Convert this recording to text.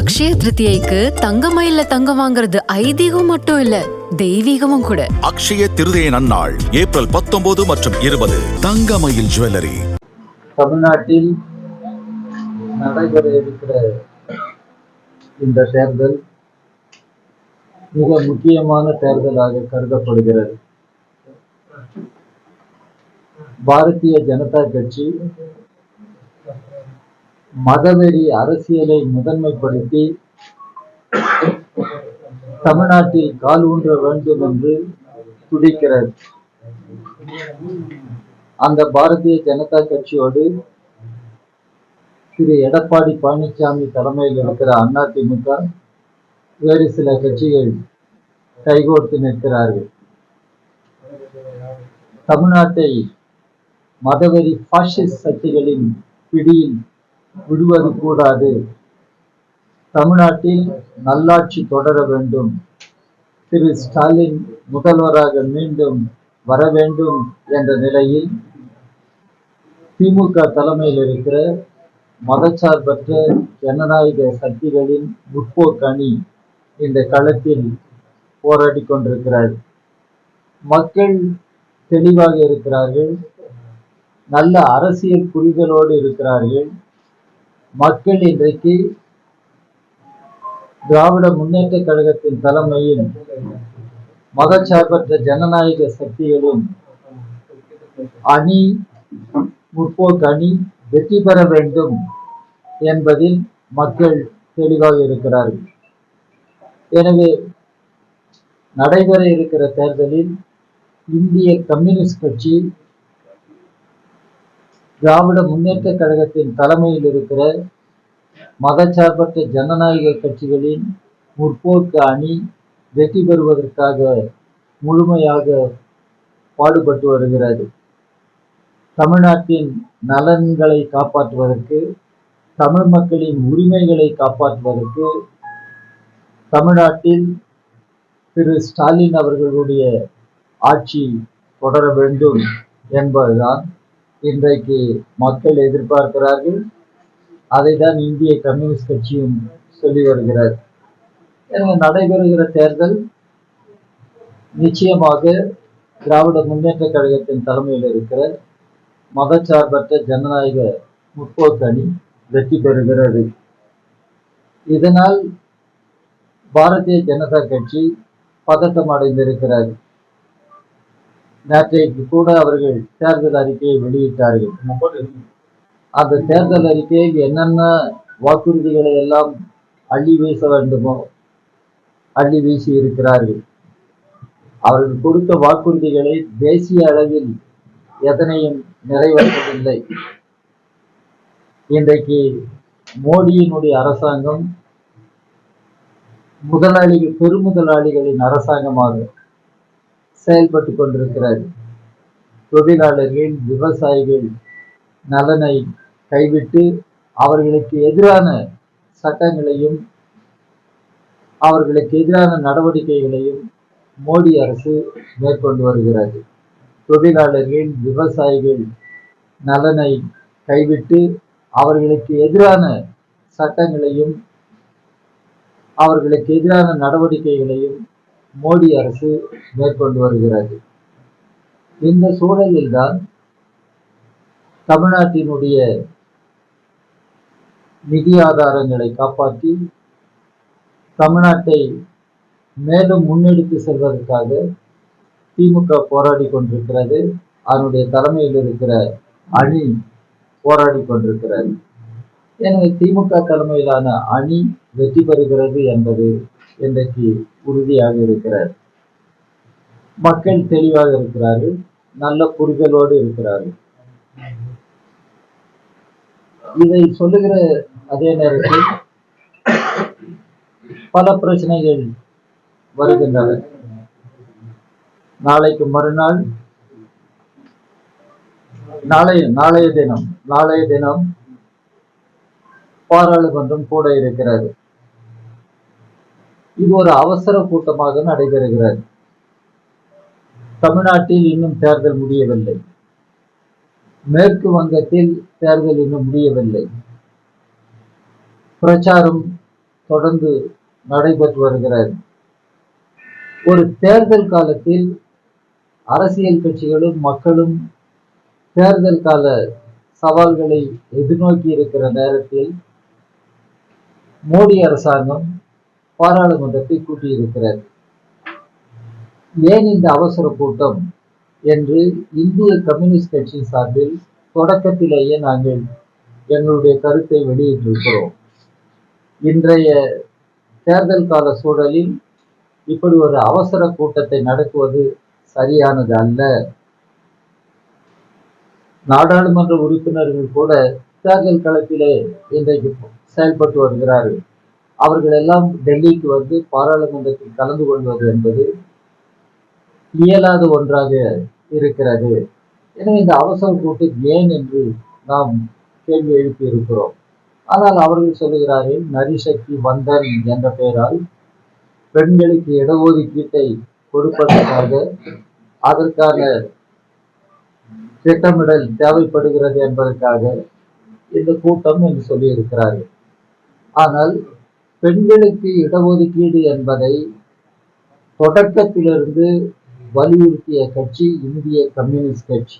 அக்ஷய திருதியைக்கு தங்கமயில தங்கம் வாங்குறது ஐதீகம் மட்டும் இல்ல, தெய்வீகமும் கூட. அக்ஷய திருதியை நன்னாள் ஏப்ரல் 19 மற்றும் 20. தங்கமயில் ஜுவல்லரி. தமிழ்நாட்டில் நடைபெற இருக்கிற இந்த தேர்தல் மிக முக்கியமான தேர்தலாக கருதப்படுகிறது. பாரதிய ஜனதா கட்சி மதவெறி அரசியலை முதன்மைப்படுத்தி தமிழ்நாட்டில் கால் ஊன்ற வேண்டும் என்று துடிக்கிறது. அந்த பாரதிய ஜனதா கட்சியோடு திரு எடப்பாடி பழனிசாமி தலைமையில் இருக்கிற அதிமுக, வேறு சில கட்சிகள் கைகோர்த்து நிற்கிறார்கள். தமிழ்நாட்டை மதவெறி பாசிஸ்ட் சக்திகளின் பிடியில் விடுவது கூடாது, தமிழ்நாட்டில் நல்லாட்சி தொடர வேண்டும், திரு ஸ்டாலின் முதல்வராக மீண்டும் வர வேண்டும் என்ற நிலையில் திமுக தலைமையில் இருக்கிற மதச்சார்பற்ற ஜனநாயக சக்திகளின் முற்போக்கு அணி இந்த களத்தில் போராடி கொண்டிருக்கிறார். மக்கள் தெளிவாக இருக்கிறார்கள், நல்ல அரசியல் புரிதலோடு இருக்கிறார்கள். மக்கள் இன்றைக்கு திராவிட முன்னேற்ற கழகத்தின் தலைமையில் மதச்சார்பற்ற ஜனநாயக சக்திகளும் அணி, முற்போக்கு அணி வெற்றி பெற வேண்டும் என்பதில் மக்கள் தெளிவாக இருக்கிறார்கள். எனவே நடைபெற இருக்கிற தேர்தலில் இந்திய கம்யூனிஸ்ட் கட்சி திராவிட முன்னேற்ற கழகத்தின் தலைமையில் இருக்கிற மதச்சார்பற்ற ஜனநாயக கட்சிகளின் முற்போக்கு அணி வெற்றி பெறுவதற்காக முழுமையாக பாடுபட்டு வருகிறது. தமிழ்நாட்டின் நலன்களை காப்பாற்றுவதற்கு, தமிழ் மக்களின் உரிமைகளை காப்பாற்றுவதற்கு, தமிழ்நாட்டில் திரு ஸ்டாலின் அவர்களுடைய ஆட்சி தொடர வேண்டும் என்பதுதான் இன்றைக்கு மக்கள் எதிர்பார்க்கிறார்கள். அதை தான் இந்திய கம்யூனிஸ்ட் கட்சியும் சொல்லி வருகிறது. எனவே நடைபெறுகிற தேர்தல் நிச்சயமாக திராவிட முன்னேற்ற கழகத்தின் தலைமையில் இருக்கிற மதச்சார்பற்ற ஜனநாயக முற்போக்கு அணி வெற்றி பெறுகிறது. இதனால் பாரதிய ஜனதா கட்சி பதட்டம் அடைந்திருக்கிறார். நேற்றைக்கு கூட அவர்கள் தேர்தல் அறிக்கையை வெளியிட்டார்கள். அந்த தேர்தல் அறிக்கையில் என்னென்ன வாக்குறுதிகளை எல்லாம் அள்ளி வீச வேண்டுமோ அள்ளி வீசி இருக்கிறார்கள். அவர்கள் கொடுத்த வாக்குறுதிகளை தேசிய அளவில் எதனையும் நிறைவேற்றவில்லை. இன்றைக்கு மோடியினுடைய அரசாங்கம் பெருமுதலாளிகளின் அரசாங்கமாக செயல்பட்டு கொண்டிருக்கிறது. தொழிலாளர்கள், விவசாயிகள் நலனை கைவிட்டு அவர்களுக்கு எதிரான சட்டங்களையும் அவர்களுக்கு எதிரான நடவடிக்கைகளையும் மோடி அரசு மேற்கொண்டு வருகிறது. தொழிலாளர்கள், விவசாயிகள் நலனை கைவிட்டு அவர்களுக்கு எதிரான சட்டங்களையும் அவர்களுக்கு எதிரான நடவடிக்கைகளையும் மோடி அரசு மேற்கொண்டு வருகிறது. இந்த சூழலில் தான் தமிழ்நாட்டினுடைய நிதி ஆதாரங்களை காப்பாற்றி தமிழ்நாட்டை மேலும் முன்னெடுத்து செல்வதற்காக திமுக போராடி கொண்டிருக்கிறது. அதனுடைய தலைமையில் இருக்கிற அணி போராடி கொண்டிருக்கிறது. எனவே திமுக தலைமையிலான அணி வெற்றி பெறுகிறது என்பது இன்றைக்கு உறுதியாக இருக்கிறது. மக்கள் தெளிவாக இருக்கிறார்கள், நல்ல புரிதலோடு இருக்கிறார்கள். இதை சொல்லுகிற அதே நேரத்தில் பல பிரச்சனைகள் வருகின்றன. நாளைக்கு மறுநாள் நாளைய தினம் பாராளுமன்றம் கூட இருக்கிறது. இது ஒரு அவசர கூட்டமாக நடைபெறுகிறது. தமிழ்நாட்டில் இன்னும் தேர்தல் முடியவில்லை. மேற்கு வங்கத்தில் தேர்தல் இன்னும் முடியவில்லை. பிரச்சாரம் தொடர்ந்து நடைபெற்று வருகிறது. ஒரு தேர்தல் காலத்தில் அரசியல் கட்சிகளும் மக்களும் தேர்தல் கால சவால்களை எதிர்நோக்கி இருக்கிற நேரத்தில் மோடி அரசாங்கம் பாராளுமன்றத்தை கூட்டியிருக்கிறது. ஏன் இந்த அவசர கூட்டம் என்று இந்திய கம்யூனிஸ்ட் கட்சி சார்பில் தொடக்கத்திலேயே நாங்கள் எங்களுடைய கருத்தை வெளியிட்டிருக்கிறோம். இன்றைய தேர்தல் கால சூழலில் இப்படி ஒரு அவசர கூட்டத்தை நடத்துவது சரியானது அல்ல. நாடாளுமன்ற உறுப்பினர்கள் கூட தேர்தல் களத்திலே இன்றைக்கு செயல்பட்டு வருகிறார்கள். அவர்கள் எல்லாம் டெல்லிக்கு வந்து பாராளுமன்றத்தில் கலந்து கொள்வது என்பது இயலாத ஒன்றாக இருக்கிறது. எனவே இந்த அவசர கூட்டம் ஏன் என்று நாம் கேள்வி எழுப்பி இருக்கிறோம். ஆனால் அவர்கள் சொல்லுகிறார்கள், நரிசக்தி வந்தன் என்ற பெயரால் பெண்களுக்கு இடஒதுக்கீட்டை கொடுப்பதற்காக அதற்கான திட்டமிடல் தேவைப்படுகிறது என்பதற்காக இந்த கூட்டம் என்று சொல்லி இருக்கிறார்கள். ஆனால் பெண்களுக்கு இடஒதுக்கீடு என்பதை தொடக்கத்திலிருந்து வலியுறுத்திய கட்சி இந்திய கம்யூனிஸ்ட் கட்சி.